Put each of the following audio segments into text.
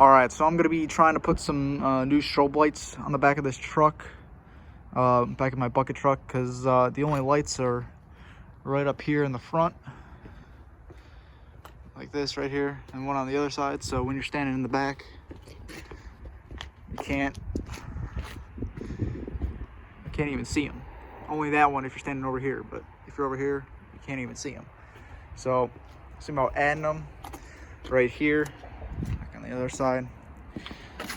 Alright, so I'm going to be trying to put some new strobe lights on the back of this truck, back of my bucket truck, because the only lights are right up here in the front, like this right here, and one on the other side. So when you're standing in the back, you can't even see them. Only that one if you're standing over here, but if you're over here, you can't even see them. So think about adding them right here, back on the other side.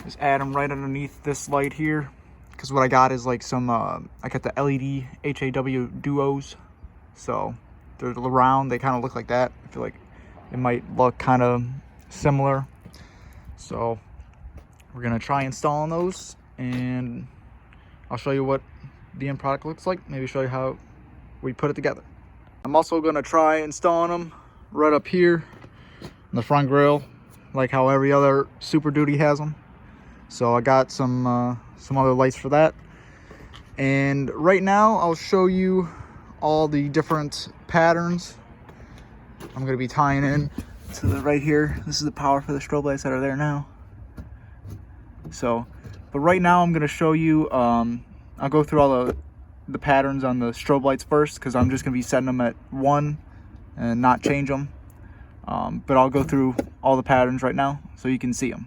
Just add them right underneath this light here, because what I got is like some I got the LED HAW duos, so they're round, they kind of look like that. I feel like it might look kind of similar, so we're gonna try installing those, and I'll show you what the end product looks like, maybe show you how we put it together. I'm also gonna try installing them right up here in the front grille, like how every other Super Duty has them. So I got some other lights for that. And right now I'll show you all the different patterns I'm going to be tying in to the right here. This is the power for the strobe lights that are there now. So, but right now I'm going to show you, I'll go through all the patterns on the strobe lights first, because I'm just going to be setting them at 1 and not change them. But I'll go through all the patterns right now so you can see them.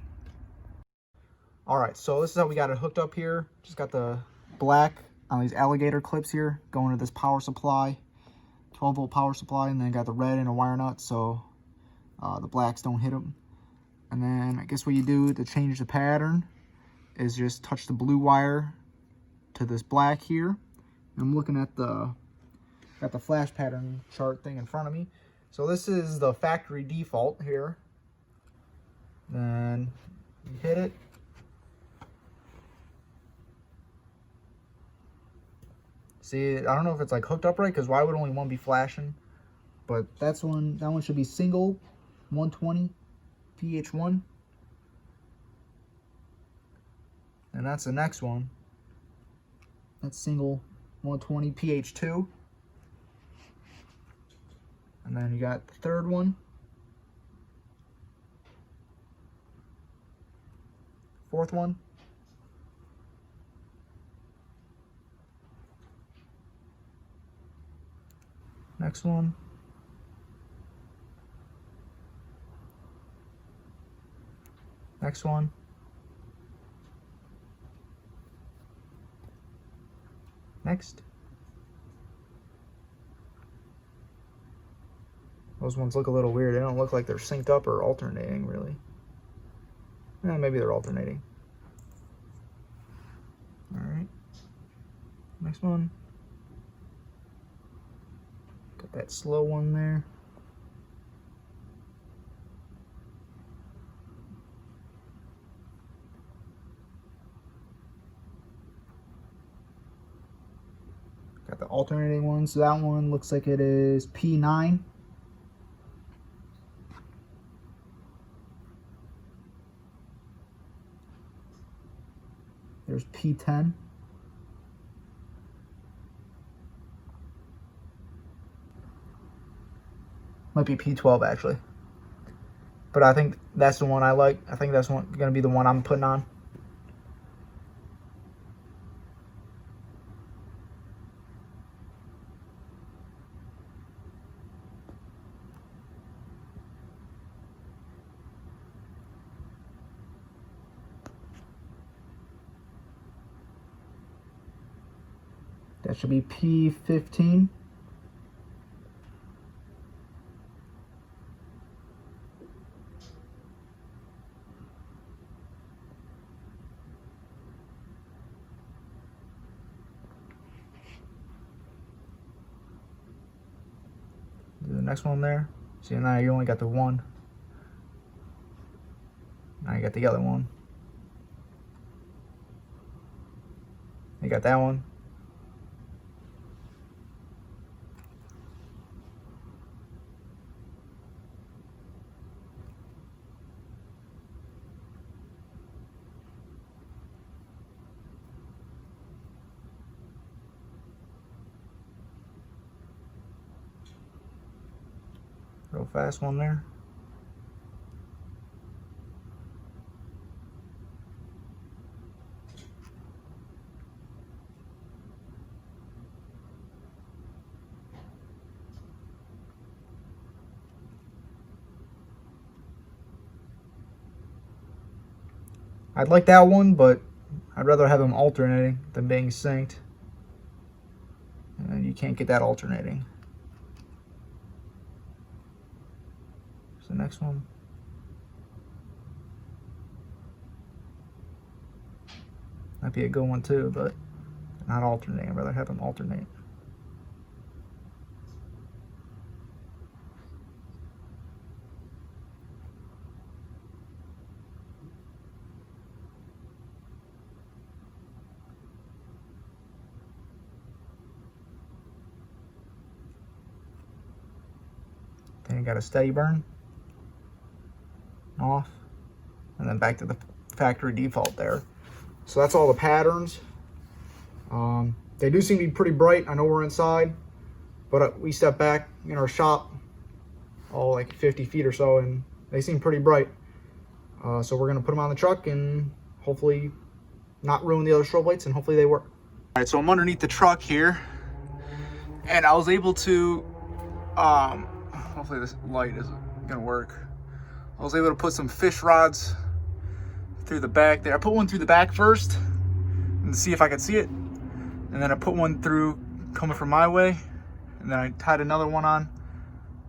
Alright, so this is how we got it hooked up here. Just got the black on these alligator clips here going to this power supply, 12-volt power supply, and then got the red and a wire nut so the blacks don't hit them. And then I guess what you do to change the pattern is just touch the blue wire to this black here. And I'm looking at got the flash pattern chart thing in front of me. So this is the factory default here. Then you hit it. See, I don't know if it's like hooked up right, because why would only one be flashing? But that one should be single 120 PH1. And that's the next one. That's single 120 PH2. And then you got the third one. Fourth one. Next one. Next one. Next. Those ones look a little weird. They don't look like they're synced up or alternating, really. Maybe they're alternating. Alright. Next one. Got that slow one there. Got the alternating one. So that one looks like it is P9. There's P10. Might be P12 actually, but I think that's the one I like. I think that's gonna be the one I'm putting on. That should be P15. The next one there. See, now you only got the one. Now you got the other one. You got that one. Real fast one there. I'd like that one, but I'd rather have them alternating than being synced. And you can't get that alternating. So the next one. Might be a good one too, but not alternating. I'd rather have them alternate. Then you got a steady burn, off, and then back to the factory default there. So that's all the patterns. They do seem to be pretty bright. I know we're inside, but we step back in our shop, like 50 feet or so, and they seem pretty bright. So we're gonna put them on the truck and hopefully not ruin the other strobe lights, and hopefully they work. All right, so I'm underneath the truck here, and I was able to, hopefully this light is gonna work. I was able to put some fish rods through the back there. I put one through the back first and see if I could see it. And then I put one through coming from my way. And then I tied another one on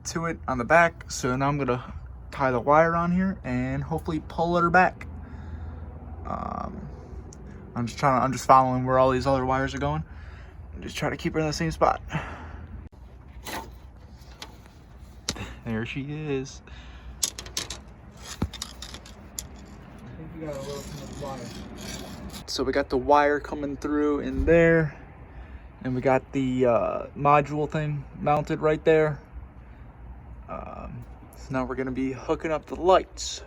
to it on the back. So now I'm gonna tie the wire on here and hopefully pull her back. I'm just following where all these other wires are going. And just try to keep her in the same spot. There she is. So we got the wire coming through in there, and we got the module thing mounted right there. So now we're gonna be hooking up the lights.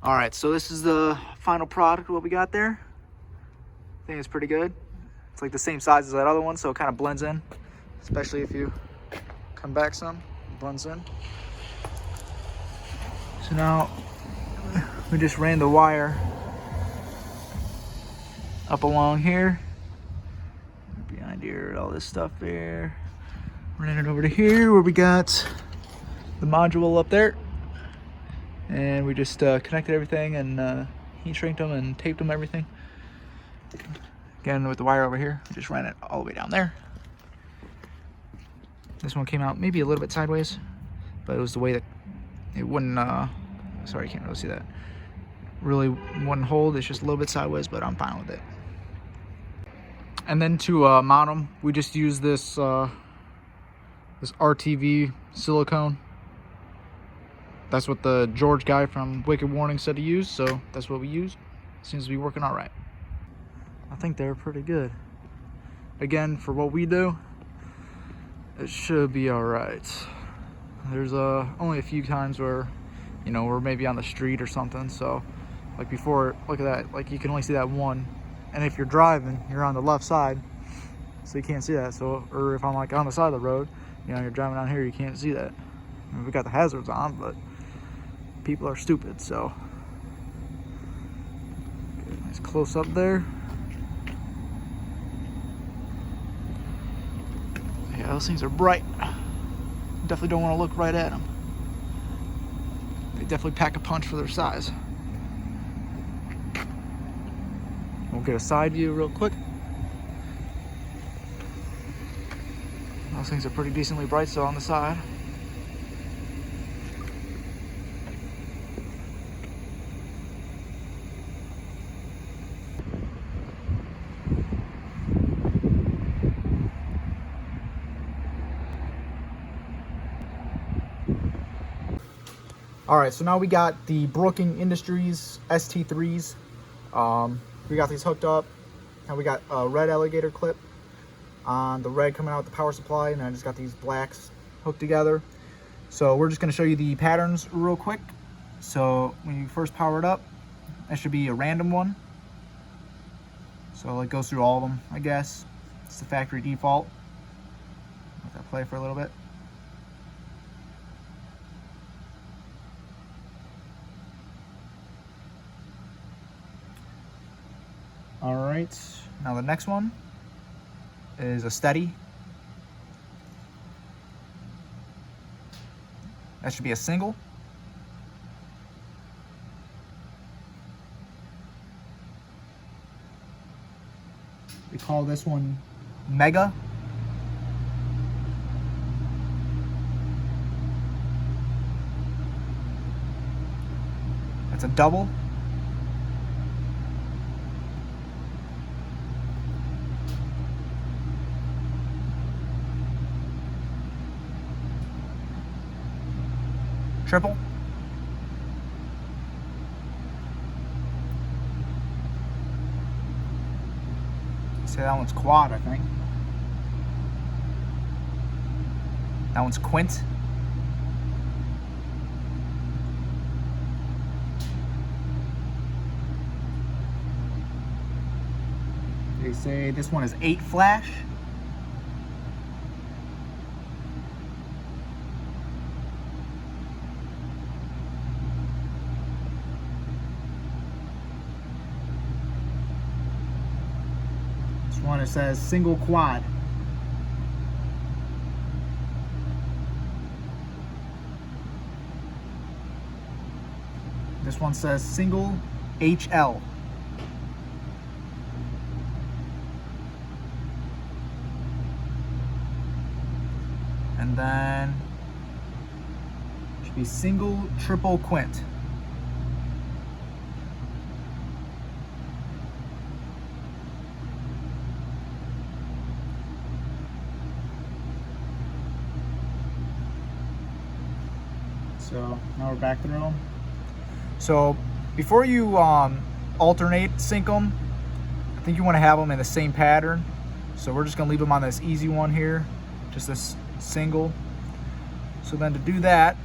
All right, so this is the final product, what we got there. I think it's pretty good. It's like the same size as that other one, so it kind of blends in, especially if you come back some, it blends in. So now we just ran the wire up along here, behind here, all this stuff there. Ran it over to here where we got the module up there, and we just connected everything and heat shrinked them and taped them, everything. Again, with the wire over here, we just ran it all the way down there. This one came out maybe a little bit sideways, but it was the way that it wouldn't, sorry, I can't really see that. Really wouldn't hold, it's just a little bit sideways, but I'm fine with it. And then to mount them, we just use this this RTV silicone. That's what the George guy from Wicked Warning said to use, so that's what we use. Seems to be working all right. I think they're pretty good. Again, for what we do, it should be all right. There's only a few times where, you know, we're maybe on the street or something. So like before, look at that, like you can only see that one. And if you're driving, you're on the left side, so you can't see that. So, or if I'm like on the side of the road, you know, you're driving down here, you can't see that. I mean, we got the hazards on, but people are stupid, so. Get a nice close up there. Yeah, those things are bright. Definitely don't want to look right at them. They definitely pack a punch for their size. We'll get a side view real quick. Those things are pretty decently bright still on the side. All right, so now we got the Brooking Industries ST3s. We got these hooked up, and we got a red alligator clip on the red coming out with the power supply, and I just got these blacks hooked together. So we're just gonna show you the patterns real quick. So when you first power it up, that should be a random one. So it goes through all of them, I guess. It's the factory default. Let that play for a little bit. All right, now the next one is a steady. That should be a single. call this one Mega. That's a double. Triple. Say that one's quad, I think. That one's quint. They say this one is 8 flash. This one, it says single quad. This one says single HL. And then should be single triple quint. So now we're back through them. So before you alternate sync them, I think you want to have them in the same pattern. So we're just gonna leave them on this easy one here, just this single. So then to do that,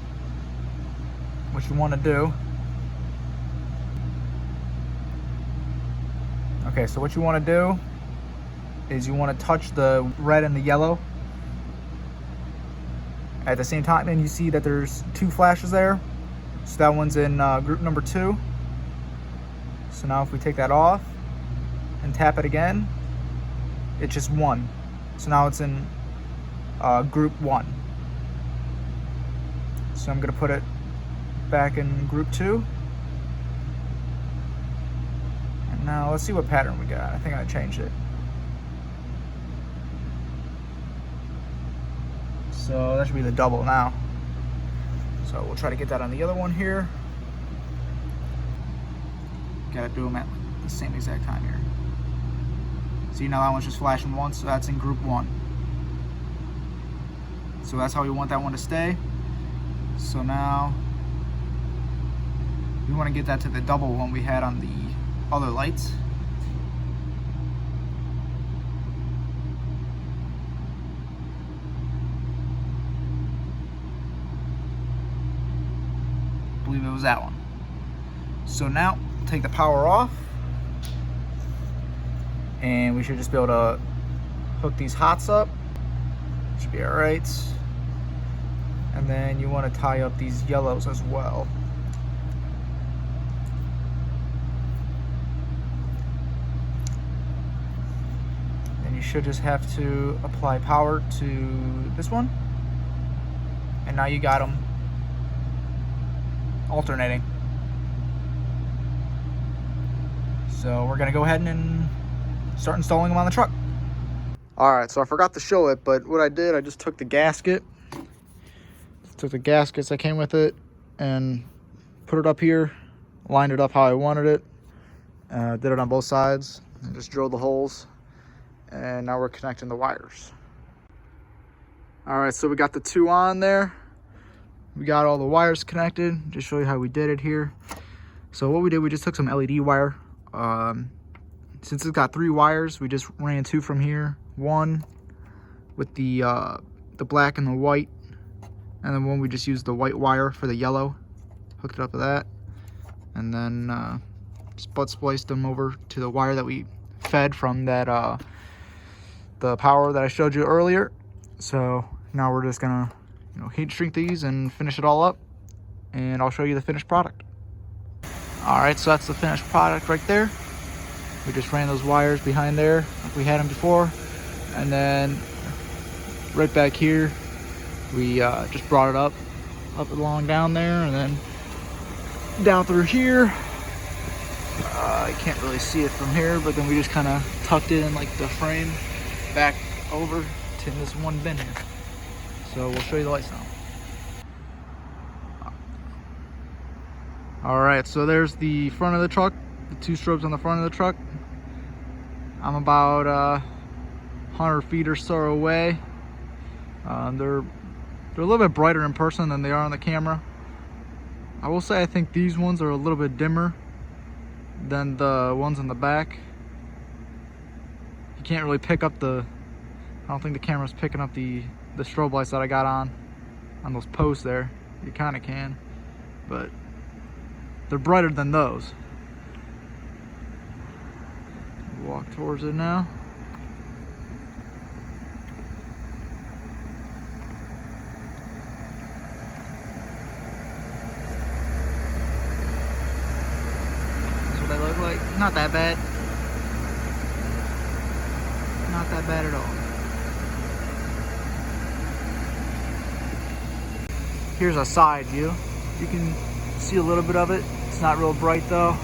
what you want to do, okay, so what you want to do is you want to touch the red and the yellow at the same time, and you see that there's 2 flashes there. So that one's in group number 2. So now if we take that off and tap it again, it's just 1. So now it's in group 1. So I'm gonna put it back in group 2. And now let's see what pattern we got. I think I changed it. So that should be the double now. So we'll try to get that on the other one here. Gotta do them at the same exact time here. See, now that one's just flashing once, so that's in group 1. So that's how we want that one to stay. So now we want to get that to the double one we had on the other lights. I believe it was that one. So now take the power off, and we should just be able to hook these hots up. Should be all right. And then you want to tie up these yellows as well. Then you should just have to apply power to this one, and now you got them alternating. So we're gonna go ahead and start installing them on the truck. All right, so I forgot to show it, but what I did, I just took the gasket, took the gaskets that came with it, and put it up here, lined it up how I wanted it, did it on both sides, and just drilled the holes, and now we're connecting the wires. All right, so we got the 2 on there. We got all the wires connected. Just show you how we did it here. So what we did, we just took some LED wire. Since it's got 3 wires, we just ran 2 from here. 1 with the black and the white, and then 1 we just used the white wire for the yellow. Hooked it up to that, and then just butt spliced them over to the wire that we fed from that the power that I showed you earlier. So now we're just gonna, you know, heat shrink these and finish it all up, and I'll show you the finished product. All right, so that's the finished product right there. We just ran those wires behind there like we had them before, and then right back here we just brought it up along down there, and then down through here You can't really see it from here, but then we just kind of tucked it in like the frame back over to this one bin here. So we'll show you the lights now. All right, so there's the front of the truck, the two strobes on the front of the truck. I'm about 100 feet or so away. They're a little bit brighter in person than they are on the camera. I will say I think these ones are a little bit dimmer than the ones in the back. You can't really pick up I don't think the camera's picking up the strobe lights that I got on those posts there. You kind of can, but they're brighter than those. Walk towards it now. They look like. Not that bad. Not that bad at all. Here's a side view. You can see a little bit of it. It's not real bright though.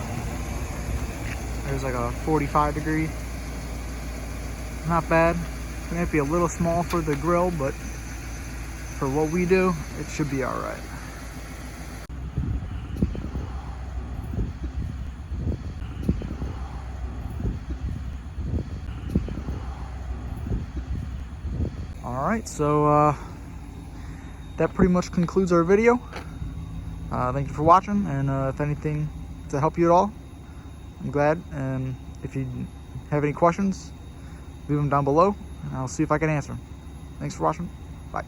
There's like a 45 degree. Not bad. It might be a little small for the grill, but for what we do, it should be all right. Alright, so that pretty much concludes our video. Thank you for watching, and if anything to help you at all, I'm glad. And if you have any questions, leave them down below, and I'll see if I can answer them. Thanks for watching. Bye.